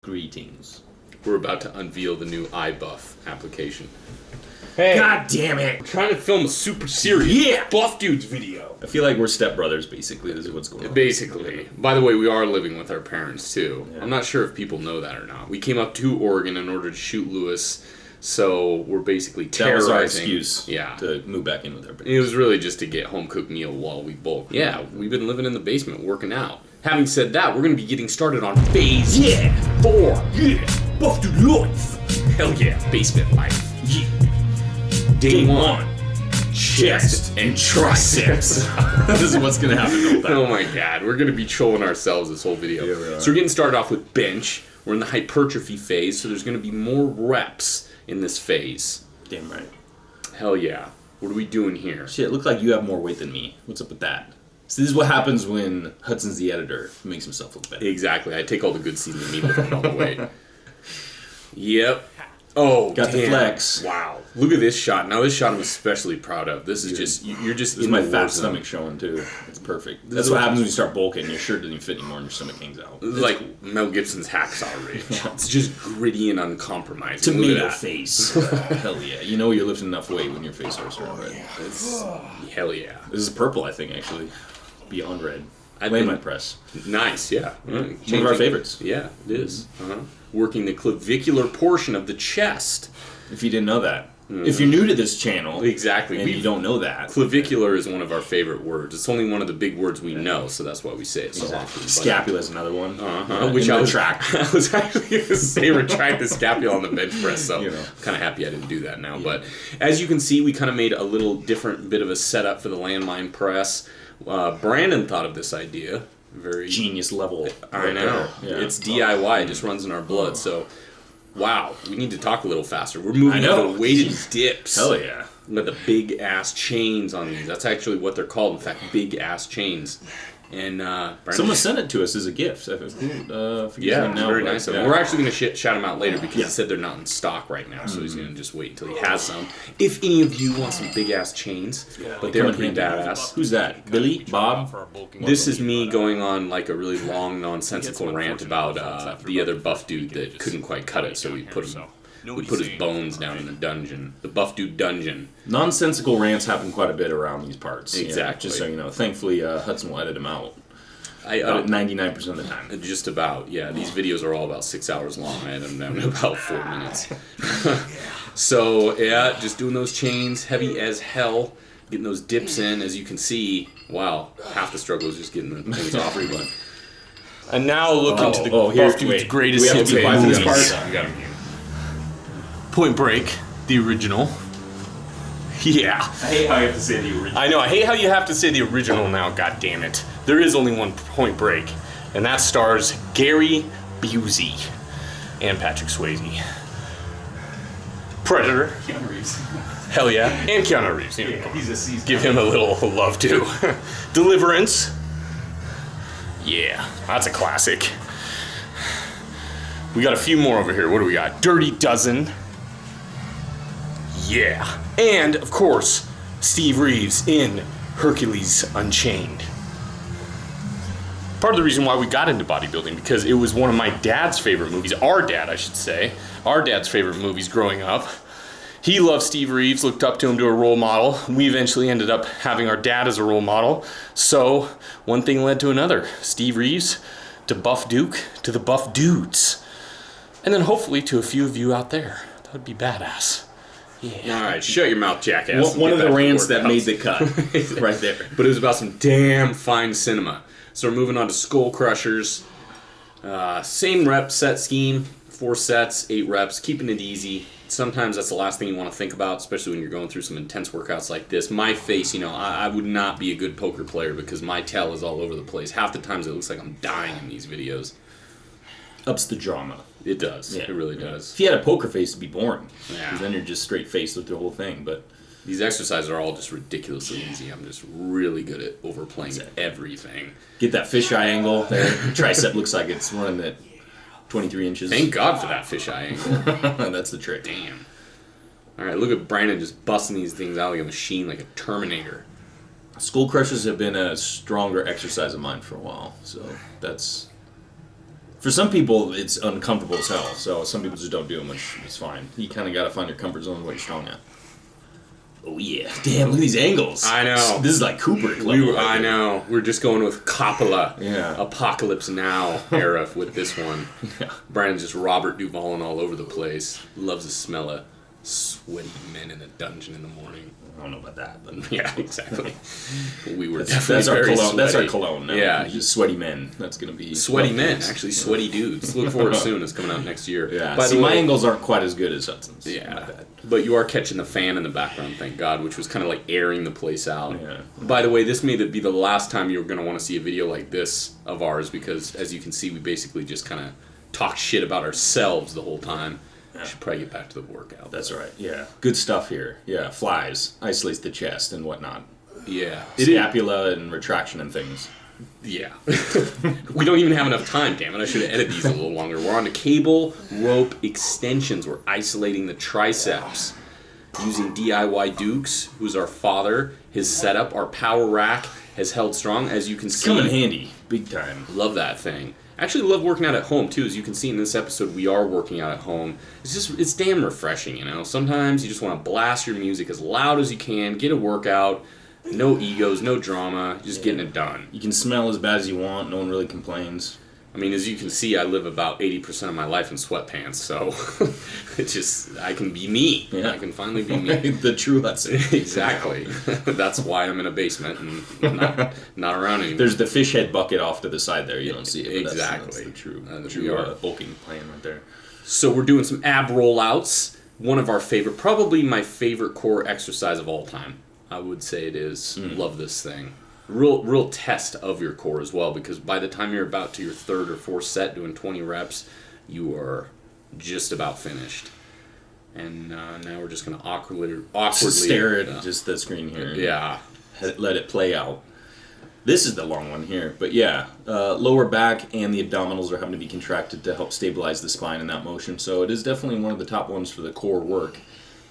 Greetings. We're about to unveil the new iBuff application. Hey! God damn it! We're trying to film a super serious Buff Dudes video. I feel like we're stepbrothers, basically. This is what's going on. Basically. By the way, we are living with our parents, too. Yeah. I'm not sure if people know that or not. We came up to Oregon in order to shoot Lewis, so we're basically terrorizing. That was our excuse to move back in with our parents. It was really just to get home-cooked meal while we bulk. Yeah, we've been living in the basement, working out. Having said that, we're going to be getting started on phase 4. Yeah! Buff Dude life! Hell yeah, basement life. Yeah! Day 1. Chest and triceps. This is what's going to happen the whole time. Oh my god, we're going to be trolling ourselves this whole video. Yeah, so we're getting started off with bench. We're in the hypertrophy phase, so there's going to be more reps in this phase. Damn right. Hell yeah. What are we doing here? Shit, it looked like you have more weight than me. What's up with that? So this is what happens when Hudson's the editor. He makes himself look better. Exactly. I take all the good scenes of me lifting all the weight. Yep. Oh, got damn. the flex. Wow. Look at this shot. Now this shot I'm especially proud of. This is just, you're just this in my the fat stomach showing too. It's perfect. That's what happens when you start bulking. Your shirt doesn't even fit anymore and your stomach hangs out. This is like cool. Mel Gibson's Hacksaw Ridge. It's just gritty and uncompromising. Tomato face. Hell yeah. You know you're lifting enough weight when your face starts turning red. Hell yeah. This is purple, I think, actually. Beyond red. Landmine press. Nice, yeah. One of our favorites. Yeah, it is. Working the clavicular portion of the chest. If you didn't know that. If you're new to this channel, exactly, and you don't know that. Clavicular is one of our favorite words. It's only one of the big words we know, so that's why we say it so often. Scapula is another one. Which I was actually going to say retract the scapula on the bench press, so I'm kind of happy I didn't do that now. Yeah. But as you can see, we kind of made a little different bit of a setup for the landmine press. Brandon thought of this idea. Very genius level. I know. Yeah. It's DIY. It just runs in our blood, so... Wow, we need to talk a little faster. We're moving to the weighted dips. Hell yeah. With the big ass chains on these. That's actually what they're called, in fact, big ass chains. And someone sent it to us as a gift. Yeah, very nice of him. We're actually going to shout him out later because he said they're not in stock right now, so he's going to just wait until he has some. If any of you want some big ass chains, but they're pretty badass. Who's that? Billy? Bob? This is me going on like a really long, nonsensical rant about the other buff dude that couldn't quite cut it, so we put him. We put his bones down in the dungeon. The Buff Dude dungeon. Nonsensical rants happen quite a bit around these parts. Exactly. Just so you know. Thankfully, Hudson will edit them out. I edit 99% of the time. Just about, yeah. These videos are all about 6 hours long. I edit them down to about 4 minutes. So, yeah, just doing those chains. Heavy as hell. Getting those dips in. As you can see, wow, half the struggle is just getting the things off. And now looking to the Buff Dude's greatest hit movies. Point Break, the original. Yeah. I hate how you have to say the original. I know, I hate how you have to say the original now, god damn it. There is only one Point Break, and that stars Gary Busey and Patrick Swayze. Predator. Keanu Reeves. Hell yeah. And Keanu Reeves. He's give him a little love too. Deliverance. Yeah, that's a classic. We got a few more over here. What do we got? Dirty Dozen. Yeah. And, of course, Steve Reeves in Hercules Unchained. Part of the reason why we got into bodybuilding, because it was one of my dad's favorite movies. Our dad, I should say. Our dad's favorite movies growing up. He loved Steve Reeves, looked up to him to a role model. We eventually ended up having our dad as a role model. So, one thing led to another. Steve Reeves to Buff Duke to the Buff Dudes. And then hopefully to a few of you out there. That would be badass. Yeah. All right, shut your mouth, jackass. One of the rants that made the cut, right there. But it was about some damn fine cinema. So we're moving on to Skull Crushers. Same rep set scheme, 4 sets, 8 reps, keeping it easy. Sometimes that's the last thing you want to think about, especially when you're going through some intense workouts like this. My face, I would not be a good poker player because my tail is all over the place. Half the times it looks like I'm dying in these videos. Ups the drama. It does. Yeah. It really does. If you had a poker face, it'd be boring. Yeah. Because then you're just straight faced with the whole thing. But these exercises are all just ridiculously easy. I'm just really good at overplaying everything. Get that fisheye angle there. Your tricep looks like it's running at 23 inches. Thank God for that fisheye angle. That's the trick. Damn. All right, look at Brandon just busting these things out like a machine, like a Terminator. Skull crushers have been a stronger exercise of mine for a while. So that's For some people, it's uncomfortable as hell. So some people just don't do them, which is fine. You kind of got to find your comfort zone where you're strong at. Oh yeah! Damn, look at these angles. I know. This is like Kubrick level. I know. We're just going with Coppola. Yeah. Apocalypse Now era with this one. Yeah. Brandon's just Robert Duvalling all over the place. Loves the smell of sweaty men in a dungeon in the morning. I don't know about that, but Yeah, exactly. We were that's definitely our very cologne. sweaty. That's our cologne now. Yeah. Just sweaty men. That's gonna be Sweaty rough men, days. actually sweaty dudes. Look for it soon. It's coming out next year. Yeah. By See, the way, my angles aren't quite as good as Hudson's. My yeah, bad. but you are catching the fan in the background, thank God, which was kind of like airing the place out. Yeah. By the way, this may be the last time you're going to want to see a video like this of ours because, as you can see, we basically just kind of talk shit about ourselves the whole time. We should probably get back to the workout. That's right. Yeah. Good stuff here. Yeah. Flies, isolates the chest and whatnot. Yeah. Scapula and retraction and things. Yeah. We don't even have enough time, damn it. I should have edited these a little longer. We're on to cable rope extensions. We're isolating the triceps. Using DIY Dukes, who's our father. His setup, our power rack, has held strong. As you can see. Come in handy. Big time. Love that thing. Actually love working out at home too. As you can see in this episode, we are working out at home. It's damn refreshing, you know. Sometimes you just want to blast your music as loud as you can, get a workout, no egos, no drama, just getting it done. You can smell as bad as you want. No one really complains. I mean, as you can see, I live about 80% of my life in sweatpants, so I can be me. Yeah. I can finally be me. The true Hudson. Exactly. That's why I'm in a basement and not around anymore. There's the fish head bucket off to the side there. You don't see it. But Exactly. That's the true, We are. bulking plan right there. So we're doing some ab rollouts. One of our favorite, probably my favorite core exercise of all time. I would say it is. Love this thing. Real test of your core as well, because by the time you're about to your third or fourth set doing 20 reps, you are just about finished. And now we're just going to awkwardly Stare at just the screen here. Yeah. Let it play out. This is the long one here, but yeah, lower back and the abdominals are having to be contracted to help stabilize the spine in that motion. So it is definitely one of the top ones for the core work.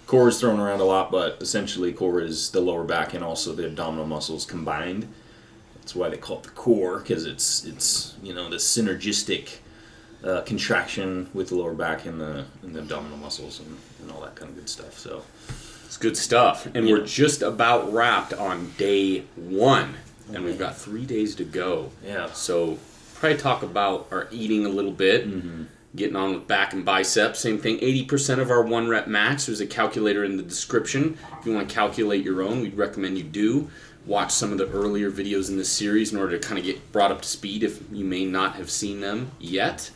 Core is thrown around a lot, but essentially core is the lower back and also the abdominal muscles combined. That's why they call it the core, because it's you know, the synergistic contraction with the lower back and the abdominal muscles and all that kind of good stuff. So it's good stuff. And we're just about wrapped on day 1. And we've got 3 days to go. Yeah. So probably talk about our eating a little bit. Getting on with back and biceps, same thing. 80% of our 1 rep max. There's a calculator in the description. If you want to calculate your own, we'd recommend you do. Watch some of the earlier videos in this series in order to kind of get brought up to speed if you may not have seen them yet.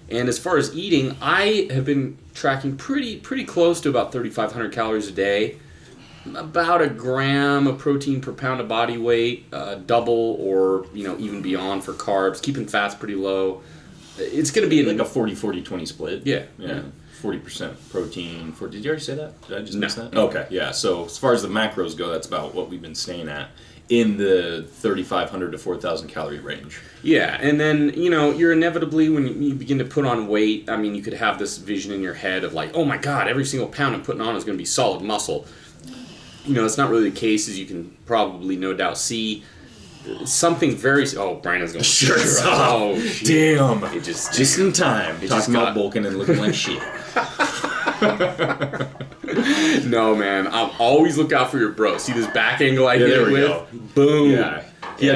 And as far as eating, I have been tracking pretty close to about 3,500 calories a day. About a gram of protein per pound of body weight, double or even beyond for carbs. Keeping fats pretty low. It's going to be like a 40-40-20 split. Yeah. 40% protein. Did you already say that? Did I just miss that? No. Okay, yeah. So as far as the macros go, that's about what we've been staying at in the 3,500 to 4,000 calorie range. Yeah, and then, you're inevitably, when you begin to put on weight, I mean, you could have this vision in your head of like, oh my God, every single pound I'm putting on is going to be solid muscle. It's not really the case, as you can probably no doubt see. Something very... Oh, Brandon's going to... Shirts off. Oh, shit. Damn. It just in time. Talking about bulking and looking like shit. No, man. I'll always look out for your bro. See this back angle I hit there it we with? go. Boom. Yeah.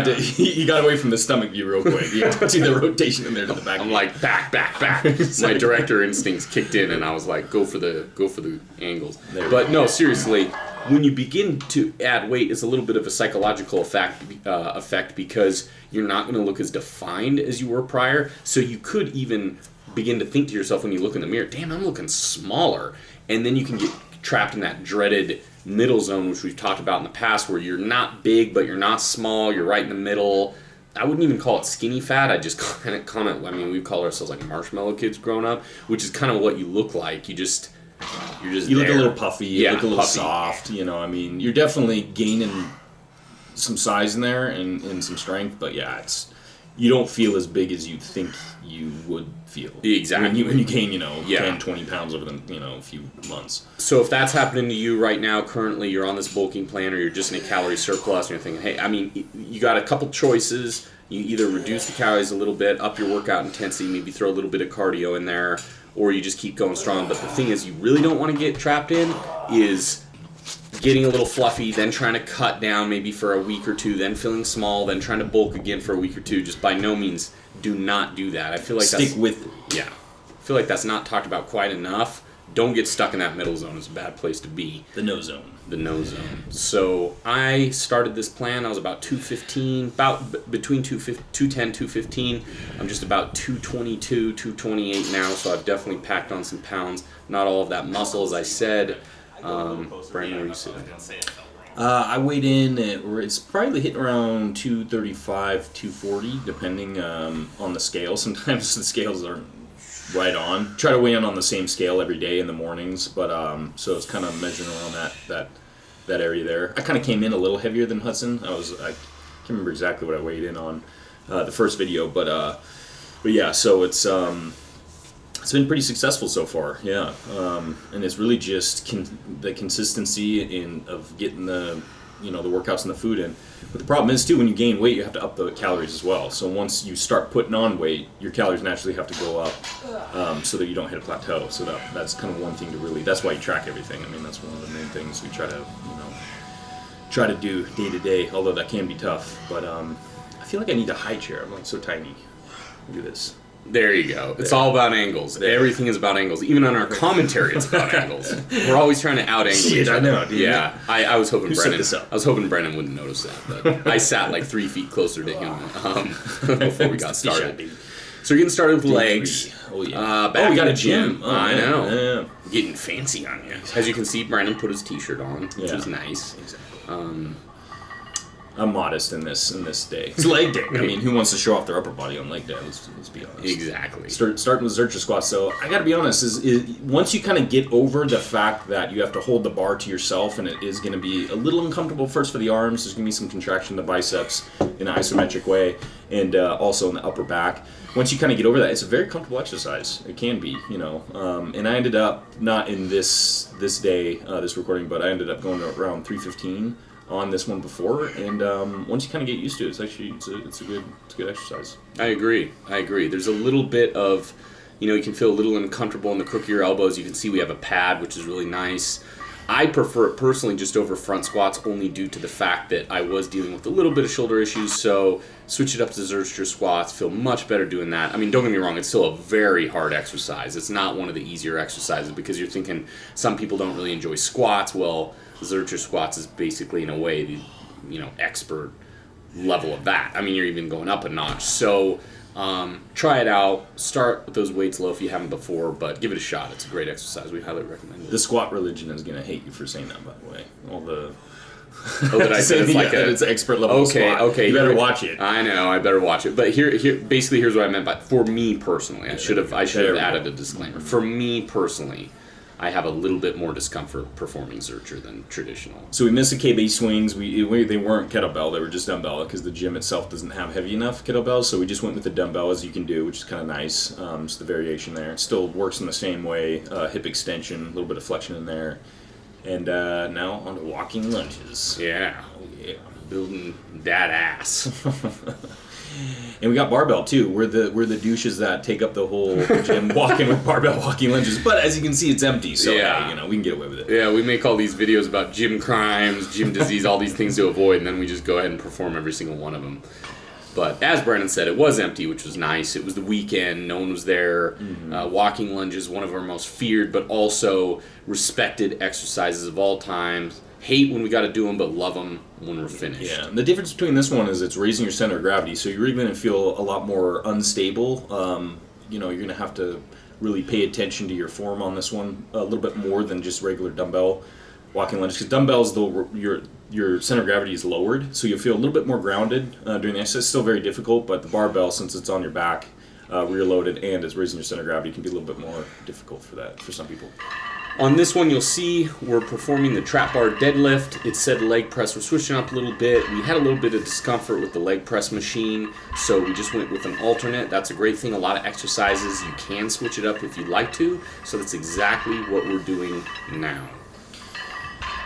He got away from the stomach view real quick. You had to see the rotation in there to the back. I'm like, back. My director instincts kicked in, and I was like, go for the angles. But no, seriously, when you begin to add weight, it's a little bit of a psychological effect because you're not going to look as defined as you were prior. So you could even begin to think to yourself when you look in the mirror, damn, I'm looking smaller. And then you can get trapped in that dreaded middle zone, which we've talked about in the past, where you're not big, but you're not small, you're right in the middle. I wouldn't even call it skinny fat. I just kind of comment. I mean, we call ourselves like marshmallow kids growing up, which is kind of what you look like. You look a little puffy. You look a little puffy. soft. I mean, you're definitely gaining some size in there and some strength. But yeah, you don't feel as big as you think you would feel. Exactly. When you gain, 10, 20 pounds over the, a few months. So if that's happening to you right now, currently you're on this bulking plan or you're just in a calorie surplus and you're thinking, hey, I mean, you got a couple choices. You either reduce the calories a little bit, up your workout intensity, maybe throw a little bit of cardio in there, or you just keep going strong. But the thing is, you really don't want to get trapped in is getting a little fluffy, then trying to cut down maybe for a week or two, then feeling small, then trying to bulk again for a week or two. Just by no means do not do that. I feel like stick with it. Yeah. I feel like that's not talked about quite enough. Don't get stuck in that middle zone. It's a bad place to be. The no zone. The no zone. So I started this plan. I was about 215, about between 210, 215. I'm just about 222, 228 now, so I've definitely packed on some pounds. Not all of that muscle, as I said. Brandon, where are you sitting? I weighed in it's probably hitting around 235, 240, depending on the scale. Sometimes the scales aren't right on. Try to weigh in on the same scale every day in the mornings, but so it's kind of measuring around that area there. I kind of came in a little heavier than Hudson. I can't remember exactly what I weighed in on the first video, but yeah. So it's been pretty successful so far, yeah. And it's really just the consistency of getting the the workouts and the food in. But the problem is too, when you gain weight, you have to up the calories as well. So once you start putting on weight, your calories naturally have to go up, so that you don't hit a plateau. So that's kind of one thing to really. That's why you track everything. I mean, that's one of the main things we try to do day to day. Although that can be tough. But I feel like I need a high chair. I'm like so tiny. Look at this. There you go. It's all about angles. Everything is about angles. Even on our commentary, it's about angles. We're always trying to out-angle each other. I know, dude. Yeah, I was hoping Set this up? I was hoping Brennan wouldn't notice that, but I sat like 3 feet closer to him before we got started. So we're getting started with legs. Oh yeah. Back we got in a the gym. Oh, I know. Yeah. Getting fancy on you. As you can see, Brandon put his T-shirt on, which is nice. Exactly. I'm modest in this day. It's leg day. I mean, who wants to show off their upper body on leg day? Let's be honest. Exactly. Starting with ZERCHER squats. So I got to be honest. Is once you kind of get over the fact that you have to hold the bar to yourself, and it is going to be a little uncomfortable first for the arms. There's going to be some contraction in the biceps in an isometric way, and also in the upper back. Once you kind of get over that, it's a very comfortable exercise. It can be, And I ended up not in this day, this recording, but I ended up going to around 315. On this one before, and once you kind of get used to it, it's actually it's a good exercise. I agree. There's a little bit of, you can feel a little uncomfortable in the crook of your elbows. You can see we have a pad, which is really nice. I prefer it personally just over front squats, only due to the fact that I was dealing with a little bit of shoulder issues. So switch it up to ZERCHER squats. Feel much better doing that. I mean, don't get me wrong, it's still a very hard exercise. It's not one of the easier exercises because you're thinking some people don't really enjoy squats. Well, ZERCHER squats is basically, in a way, the expert level of that. I mean, you're even going up a notch. So try it out. Start with those weights low if you haven't before, but give it a shot. It's a great exercise. We highly recommend it. The squat religion is going to hate you for saying that, by the way. All the... Oh, that I said it's like it's expert level squat. Okay. You better watch it. I know, I better watch it. But basically, here's what I meant by, for me personally. I should have added a disclaimer. For me personally, I have a little bit more discomfort performing ZERCHER than traditional. So we missed the K-base swings. They weren't kettlebell. They were just dumbbell because the gym itself doesn't have heavy enough kettlebells. So we just went with the dumbbell as you can do, which is kind of nice. Just the variation there. It still works in the same way. Hip extension, a little bit of flexion in there. And now on to walking lunges. Yeah. Oh, yeah. Building that ass. And we got barbell too. We're the douches that take up the whole gym walking with barbell walking lunges. But as you can see, it's empty. So yeah, we can get away with it. Yeah, we make all these videos about gym crimes, gym disease, all these things to avoid, and then we just go ahead and perform every single one of them. But as Brandon said, it was empty, which was nice. It was the weekend. No one was there. Mm-hmm. Walking lunges, one of our most feared but also respected exercises of all time. Hate when we got to do them, but love them when we're finished. Yeah, the difference between this one is it's raising your center of gravity, so you're really going to feel a lot more unstable. You're going to have to really pay attention to your form on this one a little bit more than just regular dumbbell walking lunges. Because dumbbells, though, your center of gravity is lowered, so you'll feel a little bit more grounded during the exercise. It's still very difficult, but the barbell, since it's on your back, rear loaded, and it's raising your center of gravity, can be a little bit more difficult for some people. On this one, you'll see we're performing the trap bar deadlift. It said leg press. We're switching up a little bit. We had a little bit of discomfort with the leg press machine, so we just went with an alternate. That's a great thing. A lot of exercises, you can switch it up if you'd like to. So that's exactly what we're doing now.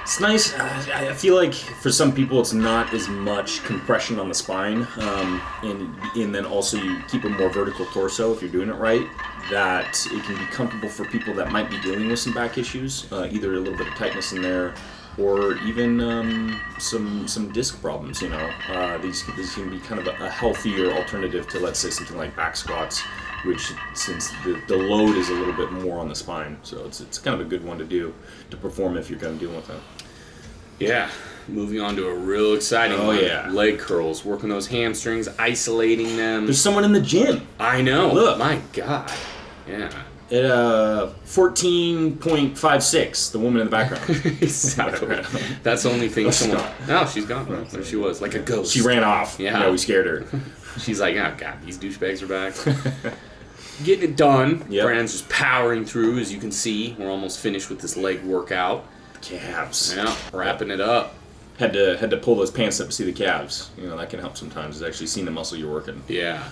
It's nice. I feel like for some people it's not as much compression on the spine, and then also you keep a more vertical torso if you're doing it right. That it can be comfortable for people that might be dealing with some back issues, either a little bit of tightness in there, or even some disc problems. You know, these can be kind of a healthier alternative to, let's say, something like back squats, which, since the load is a little bit more on the spine, so it's kind of a good one to do to perform if you're kind of dealing with that. Yeah, moving on to a real exciting one. Yeah. Leg curls, working those hamstrings, isolating them. There's someone in the gym. I know. Look. My God. Yeah. At 14.56, the woman in the background. Exactly. That's the only thing someone... No, she's gone. There she was, like a ghost. She ran off. Yeah. We scared her. She's like, oh, God, these douchebags are back. Getting it done. Yep. Brandon's just powering through. As you can see, we're almost finished with this leg workout. Calves. Yeah, wrapping it up. Had to pull those pants up to see the calves. You know, that can help sometimes. It's actually seeing the muscle you're working. Yeah.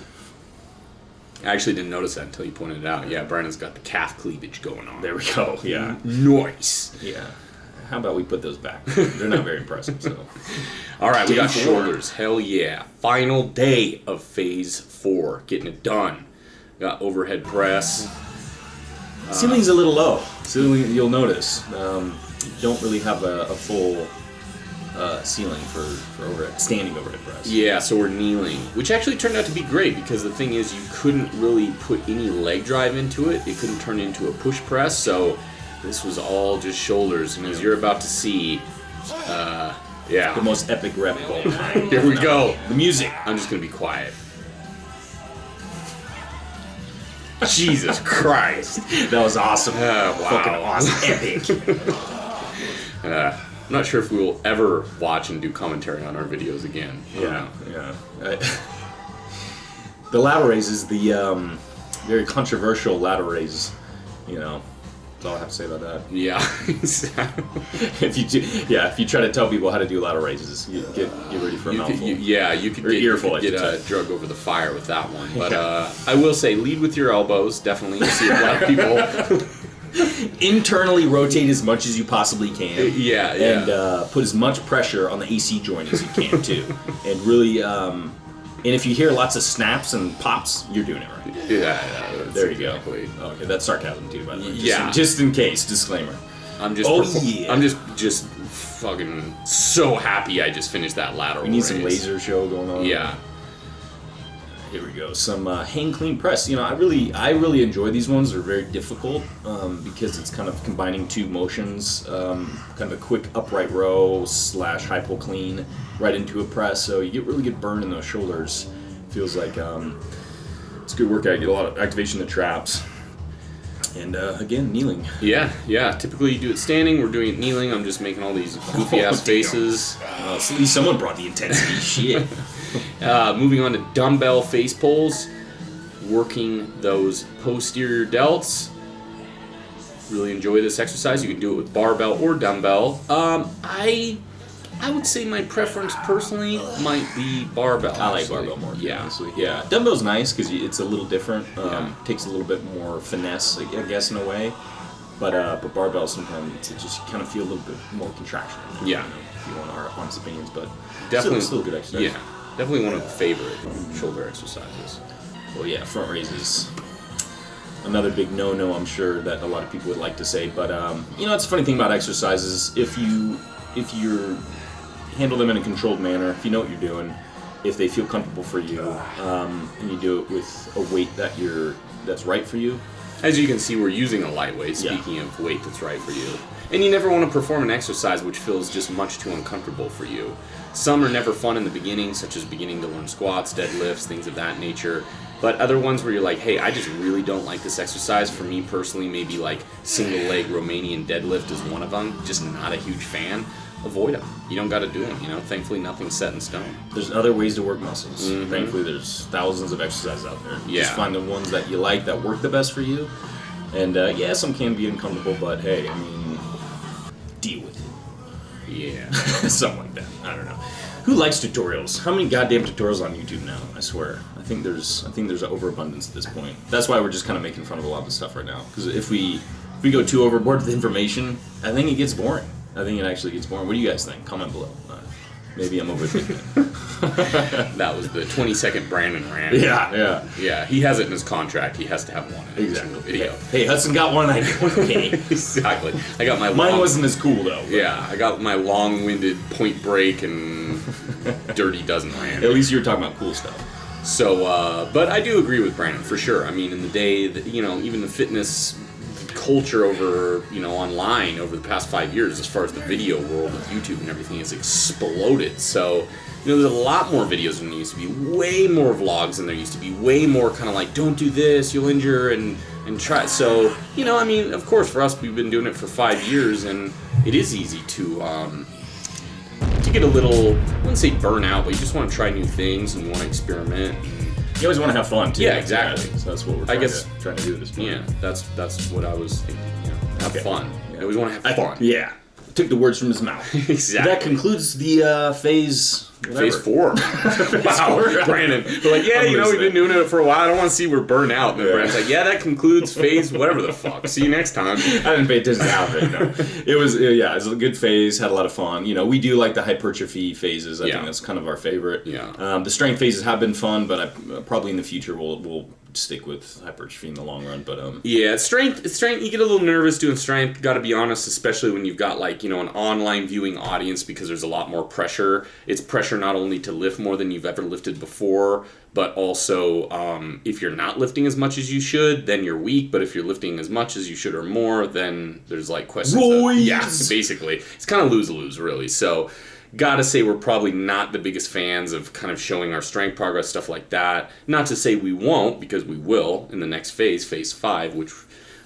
I actually didn't notice that until you pointed it out. Yeah, Brandon's got the calf cleavage going on. There we go. Yeah. Nice. Yeah. How about we put those back? They're not very impressive. So. All right, we got Day 4. shoulders. Hell yeah. Final day of phase 4. Getting it done. Got overhead press. Ceiling's a little low. Ceiling, you'll notice. You don't really have a full ceiling for standing overhead press. Yeah, so we're kneeling, which actually turned out to be great because the thing is you couldn't really put any leg drive into it. It couldn't turn into a push press, so this was all just shoulders. And as you're about to see, yeah. The most epic rep of all time. Here we go. The music. I'm just going to be quiet. Jesus Christ. That was awesome. Wow. Fucking awesome. Epic. I'm not sure if we will ever watch and do commentary on our videos again. Yeah. The lateral raise is the very controversial lateral raise. You know, that's all I have to say about that. Yeah. If you try to tell people how to do lateral raises, you get ready for a mouthful. You could get drug over the fire with that one. But I will say, lead with your elbows. Definitely, you see a lot of people. Internally rotate as much as you possibly can. Yeah. And put as much pressure on the AC joint as you can too. And really, and if you hear lots of snaps and pops, you're doing it right. Yeah. There you go. Okay, that's sarcasm too, by the way. Yeah. Just in case, disclaimer. I'm just. I'm just fucking so happy I just finished that lateral. We need raise. some laser show going on. Yeah. Here we go. Some hang clean press. You know, I really enjoy these ones. They're very difficult because it's kind of combining two motions, kind of a quick upright row / high pull clean right into a press. So you get really good burn in those shoulders. Feels like it's a good workout. You get a lot of activation of the traps. And again, kneeling. Yeah. Typically you do it standing. We're doing it kneeling. I'm just making all these goofy ass faces. At least someone brought the intensity. Shit. Moving on to dumbbell face pulls, working those posterior delts. Really enjoy this exercise. You can do it with barbell or dumbbell. I would say my preference personally might be barbell. I like barbell more. Yeah. Honestly. Yeah. Dumbbell's nice because it's a little different. Takes a little bit more finesse, I guess, in a way. But barbell sometimes it just kind of feel a little bit more contraction. Yeah. You know, if you want our honest opinions, but definitely still a good exercise. Yeah. Definitely one of the favorite shoulder exercises. Well, yeah, front raises. Another big no-no, I'm sure, that a lot of people would like to say. But, you know, it's a funny thing about exercises. If you handle them in a controlled manner, if you know what you're doing, if they feel comfortable for you, and you do it with a weight that's right for you. As you can see, we're using a lightweight, speaking of weight that's right for you. And you never want to perform an exercise which feels just much too uncomfortable for you. Some are never fun in the beginning, such as beginning to learn squats, deadlifts, things of that nature. But other ones where you're like, hey, I just really don't like this exercise. For me personally, maybe like single leg Romanian deadlift is one of them. Just not a huge fan. Avoid them. You don't got to do them, you know. Thankfully, nothing's set in stone. There's other ways to work muscles. Mm-hmm. Thankfully, there's thousands of exercises out there. Yeah. Just find the ones that you like, that work the best for you, And yeah, some can be uncomfortable, but hey, I mean, deal with it. Yeah. Something like that. I don't know. Who likes tutorials? How many goddamn tutorials on YouTube now? I swear. I think there's an overabundance at this point. That's why we're just kind of making fun of a lot of the stuff right now. Because if we go too overboard with information, I think it gets boring. I think it actually gets boring. What do you guys think? Comment below. Maybe I'm overthinking it. That was the 20-second Brandon rant. Yeah. Yeah, he has it in his contract. He has to have one in every single video. Hey, Hudson got one. I got one. Okay. Exactly. I got my Mine wasn't as cool though. Yeah, I got my long-winded Point Break and Dirty Dozen rant. At least you were talking about cool stuff. So, but I do agree with Brandon for sure. I mean, in the day that even the fitness culture over online over the past 5 years, as far as the video world with YouTube and everything, has exploded. So there's a lot more videos than there used to be, way more vlogs than there used to be, way more kind of like, don't do this, you'll injure, and try. So I mean, of course, for us, we've been doing it for 5 years, and it is easy to get a little, I wouldn't say burnout, but you just want to try new things and you want to experiment. You always want to have fun too. Yeah, exactly. Yeah, so that's what we're trying to do at this point. Yeah, that's what I was thinking. Have fun. Yeah. I always want to have fun. Yeah. Took the words from his mouth. Exactly. That concludes the phase. Whatever. Phase 4. Wow, Brandon. We're like, yeah, we've been doing it for a while. I don't want to see we're burnt out. And then Brandon's like, yeah, that concludes phase whatever the fuck. See you next time. I didn't pay attention to how it was. It was a good phase. Had a lot of fun. We do like the hypertrophy phases. I think that's kind of our favorite. Yeah. The strength phases have been fun, but probably in the future we'll stick with hypertrophy in the long run. But yeah, strength. You get a little nervous doing strength. Got to be honest, especially when you've got an online viewing audience, because there's a lot more pressure. It's pressure not only to lift more than you've ever lifted before, but also if you're not lifting as much as you should, then you're weak. But if you're lifting as much as you should or more, then there's questions. Basically, it's kind of lose-lose really. So. Gotta say, we're probably not the biggest fans of kind of showing our strength progress, stuff like that. Not to say we won't, because we will in the next phase 5, which...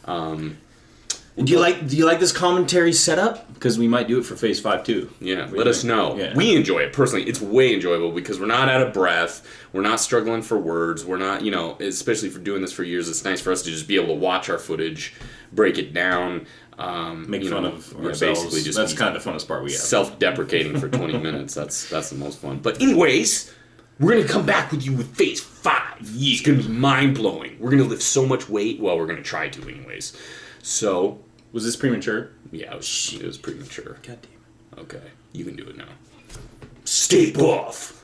Do you like this commentary setup? Because we might do it for phase 5 too. Yeah, let us know. Yeah. We enjoy it personally. It's way enjoyable because we're not out of breath. We're not struggling for words. We're not, especially for doing this for years. It's nice for us to just be able to watch our footage, break it down. Make fun of ourselves. Basically just that's kind of the funnest part we have. Self-deprecating for 20 minutes. That's the most fun. But anyways, we're going to come back with you with phase 5. Yeah. It's going to be mind-blowing. We're going to lift so much weight. Well, we're going to try to anyways. So... Was this premature? Yeah, it was premature. God damn it. Okay, you can do it now. Stay buff.